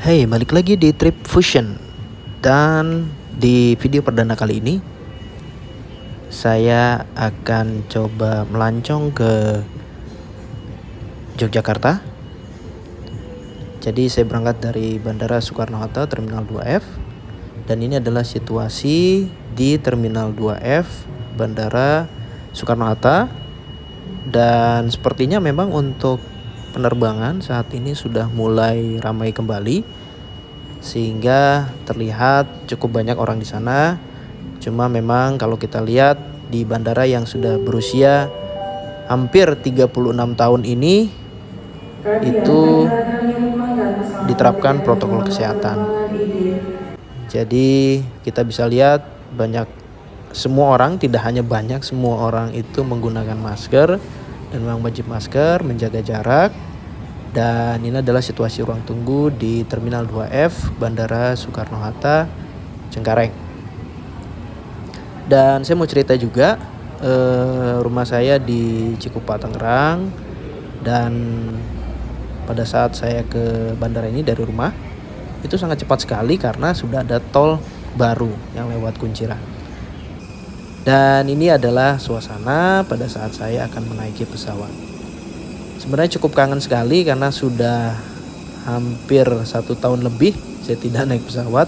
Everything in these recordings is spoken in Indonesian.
Hey, balik lagi di Trip Fusion. Dan di video perdana kali ini saya akan coba melancong ke Yogyakarta. Jadi saya berangkat dari Bandara Soekarno-Hatta Terminal 2F. Dan ini adalah situasi di Terminal 2F Bandara Soekarno-Hatta. Dan sepertinya memang untuk penerbangan saat ini sudah mulai ramai kembali, sehingga terlihat cukup banyak orang di sana. Cuma memang kalau kita lihat di bandara yang sudah berusia hampir 36 tahun ini, itu diterapkan protokol kesehatan. Jadi kita bisa lihat semua orang, tidak hanya banyak, semua orang itu menggunakan masker dan memang wajib masker, menjaga jarak. Dan ini adalah situasi ruang tunggu di Terminal 2F Bandara Soekarno-Hatta Cengkareng. Dan saya mau cerita juga, rumah saya di Cikupa, Tangerang. Dan pada saat saya ke bandara ini dari rumah, itu sangat cepat sekali karena sudah ada tol baru yang lewat Kunciran. Dan ini adalah suasana pada saat saya akan menaiki pesawat. Sebenarnya cukup kangen sekali karena sudah hampir 1 tahun lebih saya tidak naik pesawat.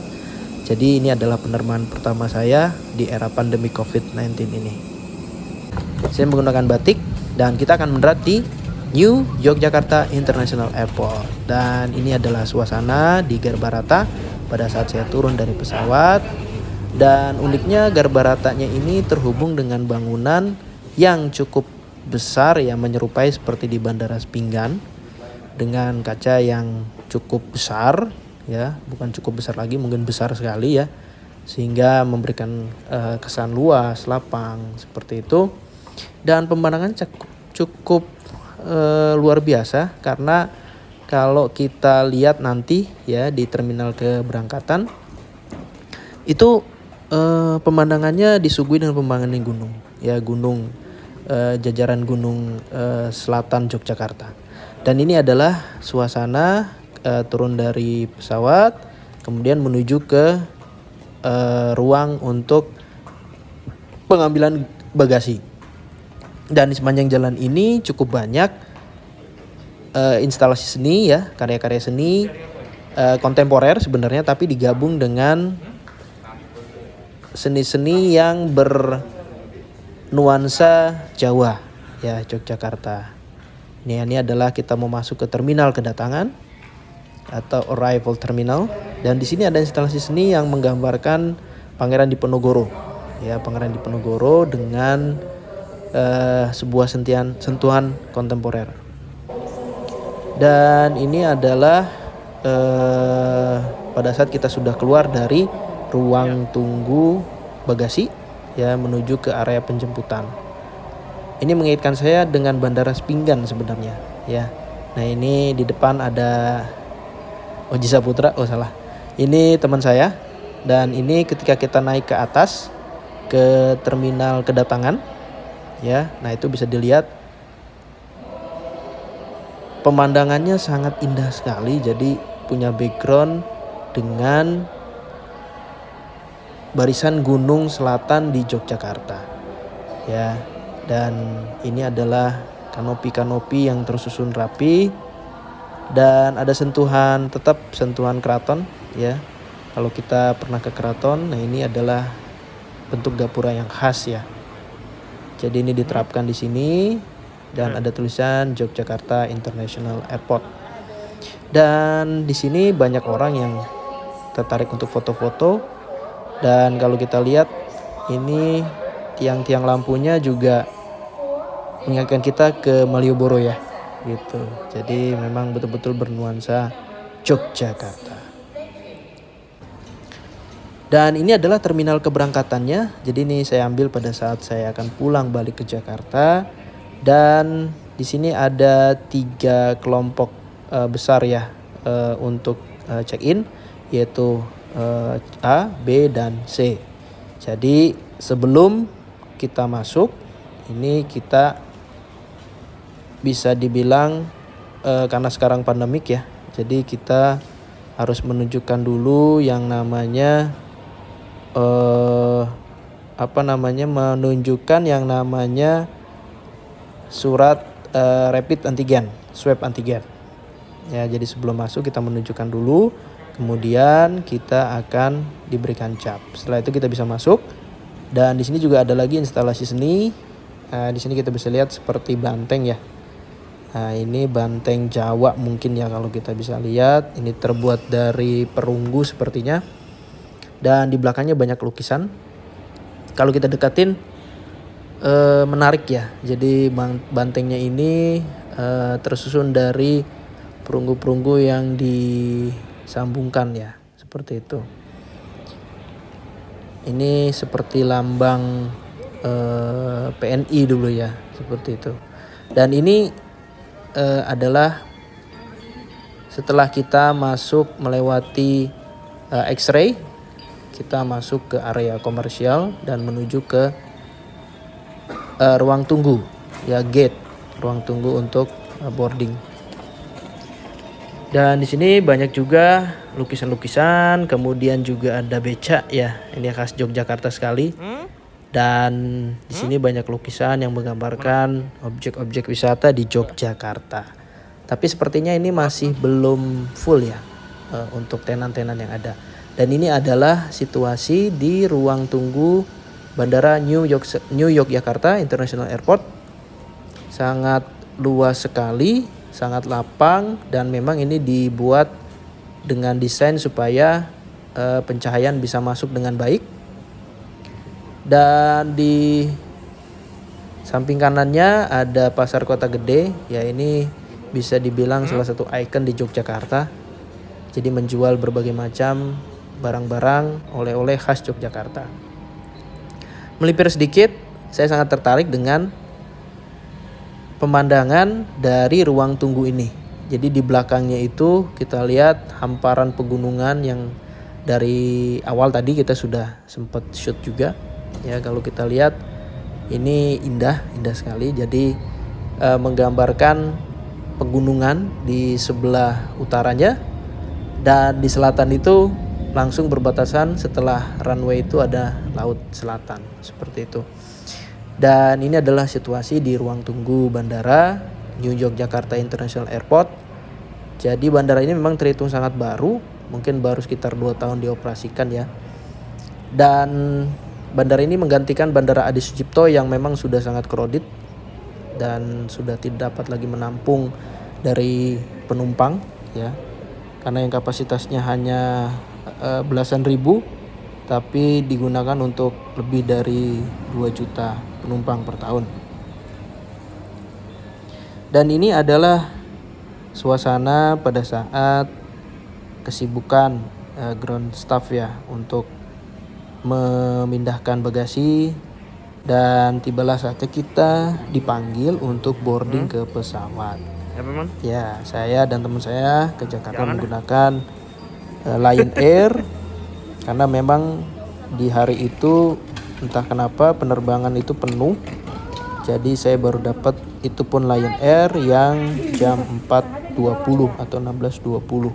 Jadi ini adalah penerbangan pertama saya di era pandemi COVID-19 ini. Saya menggunakan batik dan kita akan mendarat di New Yogyakarta International Airport. Dan ini adalah suasana di Garbarata pada saat saya turun dari pesawat. Dan uniknya Garbaratanya ini terhubung dengan bangunan yang cukup besar, yang menyerupai seperti di Bandara Sepinggan, dengan kaca yang cukup besar, ya, bukan cukup besar lagi, mungkin besar sekali ya, sehingga memberikan kesan luas, lapang seperti itu. Dan pemandangan cukup luar biasa, karena kalau kita lihat nanti ya di terminal keberangkatan itu pemandangannya disuguhi dengan pemandangan gunung, ya, jajaran gunung selatan Yogyakarta. Dan ini adalah suasana turun dari pesawat kemudian menuju ke ruang untuk pengambilan bagasi. Dan di sepanjang jalan ini cukup banyak instalasi seni, ya, karya-karya seni kontemporer sebenarnya, tapi digabung dengan seni-seni yang bernuansa Jawa, ya, Yogyakarta. Ini adalah kita mau masuk ke terminal kedatangan atau arrival terminal, dan di sini ada instalasi seni yang menggambarkan Pangeran Diponegoro, ya, Pangeran Diponegoro dengan sebuah sentuhan kontemporer. Dan ini adalah pada saat kita sudah keluar dari ruang tunggu bagasi, ya, menuju ke area penjemputan. Ini mengaitkan saya dengan Bandara Sepinggan sebenarnya, ya. Nah, ini di depan ada Oji Saputra, ini teman saya. Dan ini ketika kita naik ke atas ke terminal kedatangan, ya, nah itu bisa dilihat pemandangannya sangat indah sekali. Jadi punya background dengan barisan gunung selatan di Yogyakarta, ya. Dan ini adalah kanopi-kanopi yang tersusun rapi, dan ada sentuhan keraton, ya. Kalau kita pernah ke keraton, nah ini adalah bentuk gapura yang khas, ya. Jadi ini diterapkan di sini, dan ada tulisan Yogyakarta International Airport. Dan di sini banyak orang yang tertarik untuk foto-foto. Dan kalau kita lihat ini tiang-tiang lampunya juga mengingatkan kita ke Malioboro, ya, gitu. Jadi memang betul-betul bernuansa Yogyakarta. Dan ini adalah terminal keberangkatannya. Jadi ini saya ambil pada saat saya akan pulang balik ke Jakarta. Dan di sini ada 3 kelompok besar, ya, untuk check-in, yaitu A, B, dan C. Jadi sebelum kita masuk, ini kita bisa dibilang karena sekarang pandemik, ya, jadi kita harus menunjukkan dulu yang namanya menunjukkan yang namanya surat rapid antigen, swab antigen. Ya, jadi sebelum masuk kita menunjukkan dulu, kemudian kita akan diberikan cap. Setelah itu kita bisa masuk. Dan di sini juga ada lagi instalasi seni. Di sini kita bisa lihat seperti banteng ya. Nah, ini banteng Jawa mungkin ya kalau kita bisa lihat. Ini terbuat dari perunggu sepertinya. Dan di belakangnya banyak lukisan. Kalau kita dekatin menarik ya. Jadi bantengnya ini tersusun dari perunggu-perunggu yang disambungkan ya. Seperti itu. Ini seperti lambang PNI dulu ya. Seperti itu. Dan ini adalah setelah kita masuk melewati X-ray, kita masuk ke area komersial dan menuju ke ruang tunggu ya, gate ruang tunggu untuk boarding. Dan di sini banyak juga lukisan-lukisan, kemudian juga ada becak ya, ini khas Yogyakarta sekali. Dan di sini banyak lukisan yang menggambarkan objek-objek wisata di Yogyakarta. Tapi sepertinya ini masih belum full ya untuk tenan-tenan yang ada. Dan ini adalah situasi di ruang tunggu Bandara New Yogyakarta International Airport. Sangat luas sekali, sangat lapang, dan memang ini dibuat dengan desain supaya pencahayaan bisa masuk dengan baik. Dan di samping kanannya ada Pasar Kota Gede, ya ini bisa dibilang salah satu ikon di Yogyakarta. Jadi menjual berbagai macam barang-barang oleh-oleh khas Yogyakarta. Melipir sedikit, saya sangat tertarik dengan pemandangan dari ruang tunggu ini. Jadi di belakangnya itu kita lihat hamparan pegunungan yang dari awal tadi kita sudah sempat shoot juga. Ya, kalau kita lihat ini indah sekali. Jadi menggambarkan pegunungan di sebelah utaranya, dan di selatan itu langsung berbatasan, setelah runway itu ada laut selatan seperti itu. Dan ini adalah situasi di ruang tunggu Bandara New Yogyakarta International Airport. Jadi bandara ini memang terhitung sangat baru, mungkin baru sekitar 2 tahun dioperasikan ya. Dan bandara ini menggantikan Bandara Adi Sucipto yang memang sudah sangat crowded dan sudah tidak dapat lagi menampung dari penumpang ya. Karena yang kapasitasnya hanya belasan ribu, tapi digunakan untuk lebih dari 2 juta penumpang per tahun. Dan ini adalah suasana pada saat kesibukan ground staff ya untuk memindahkan bagasi, dan tibalah saatnya kita dipanggil untuk boarding ke pesawat. Ya, saya dan teman saya ke Jakarta menggunakan Lion Air karena memang di hari itu entah kenapa penerbangan itu penuh. Jadi saya baru dapat itu pun Lion Air yang jam 4.20 atau 16.20.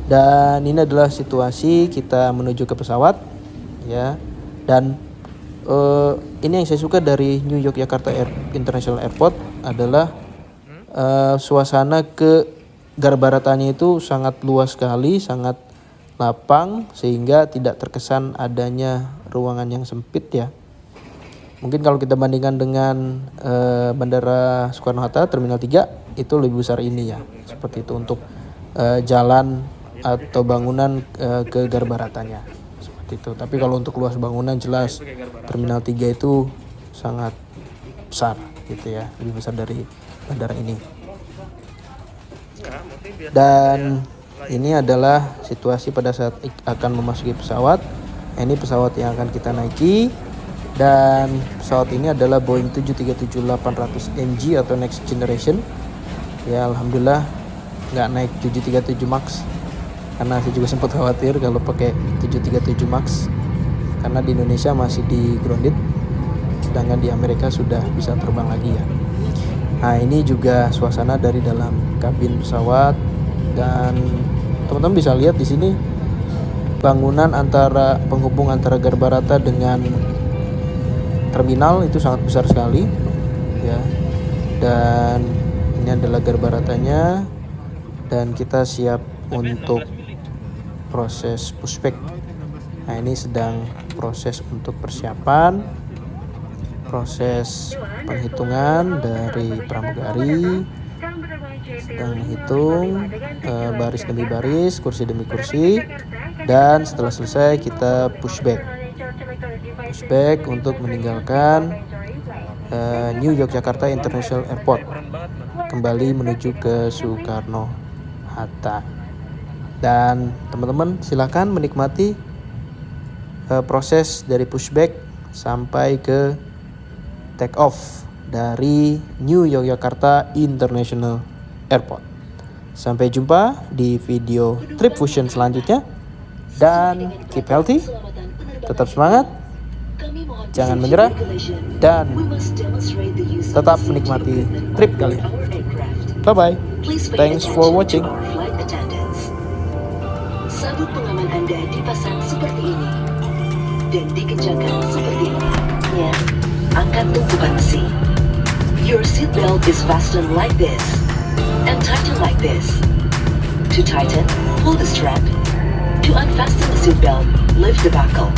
Dan ini adalah situasi kita menuju ke pesawat ya. Dan ini yang saya suka dari New Yogyakarta International Airport adalah suasana ke garbaratannya itu sangat luas sekali, sangat lapang, sehingga tidak terkesan adanya ruangan yang sempit ya. Mungkin kalau kita bandingkan dengan Bandara Soekarno-Hatta Terminal 3 itu lebih besar ini ya. Seperti itu untuk jalan atau bangunan ke garbaratannya. Seperti itu. Tapi kalau untuk luas bangunan jelas Terminal 3 itu sangat besar gitu ya. Lebih besar dari bandara ini. Dan ini adalah situasi pada saat akan memasuki pesawat. Ini pesawat yang akan kita naiki. Dan pesawat ini adalah Boeing 737-800 NG atau Next Generation. Ya, alhamdulillah nggak naik 737 Max, karena saya juga sempat khawatir kalau pakai 737 Max, karena di Indonesia masih di grounded, sedangkan di Amerika sudah bisa terbang lagi ya. Nah, ini juga suasana dari dalam kabin pesawat, dan teman-teman bisa lihat di sini bangunan penghubung antara Garbarata dengan terminal itu sangat besar sekali ya. Dan ini adalah Garbaratanya, dan kita siap untuk proses pushback. Nah, ini sedang proses untuk persiapan, proses penghitungan dari pramugari, sedang menghitung baris demi baris, kursi demi kursi, dan setelah selesai kita pushback untuk meninggalkan New Yogyakarta International Airport, kembali menuju ke Soekarno-Hatta. Dan teman-teman silakan menikmati proses dari pushback sampai ke take off dari New Yogyakarta International Airport. Sampai jumpa di video Trip Fusion selanjutnya, dan keep healthy, tetap semangat, jangan menyerah, dan tetap menikmati trip kalian. Bye-bye. Thanks for watching. Sabuk pengaman Anda dipasang seperti ini dan dikencangkan seperti ini. Ya, angkat tumpukan besi. Your seat belt is fastened like this and tighten like this. To tighten, pull the strap. To unfasten the seat belt, lift the buckle.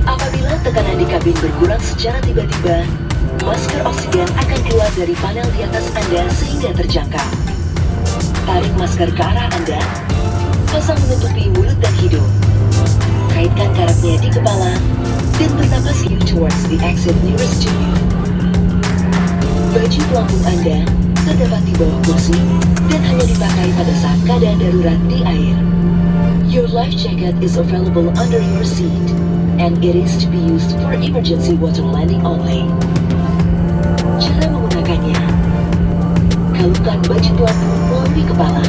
Apabila tekanan di kabin berkurang secara tiba-tiba, masker oksigen akan keluar dari panel di atas Anda sehingga terjangkau. Tarik masker ke arah Anda. Pasang menutupi mulut dan hidung. Kaitkan karetnya di kepala dan bernapas you towards the exit nearest to you. Baju pelampung Anda terdapat di bawah kursi dan hanya dipakai pada saat keadaan darurat di air. Your life jacket is available under your seat and it is to be used for emergency water landing only. Cara menggunakannya: galungkan baju pelampung melalui kepala,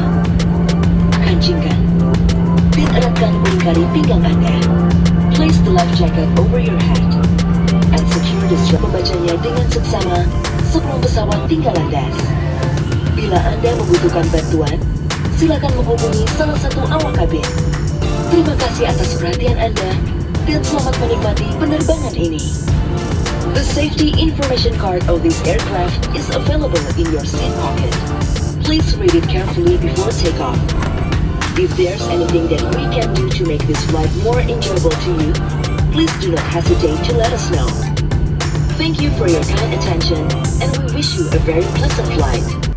kancingkan, dan eratkan melingkari pinggang Anda. Place the life jacket over your head and secure the strap. Membacanya dengan seksama sebelum pesawat tinggal landas. Bila Anda membutuhkan bantuan, silakan menghubungi salah satu awak kabin. Terima kasih atas perhatian Anda dan selamat menikmati penerbangan ini. The safety information card of this aircraft is available in your seat pocket. Please read it carefully before takeoff. If there's anything that we can do to make this flight more enjoyable to you, please do not hesitate to let us know. Thank you for your kind attention, and we wish you a very pleasant flight.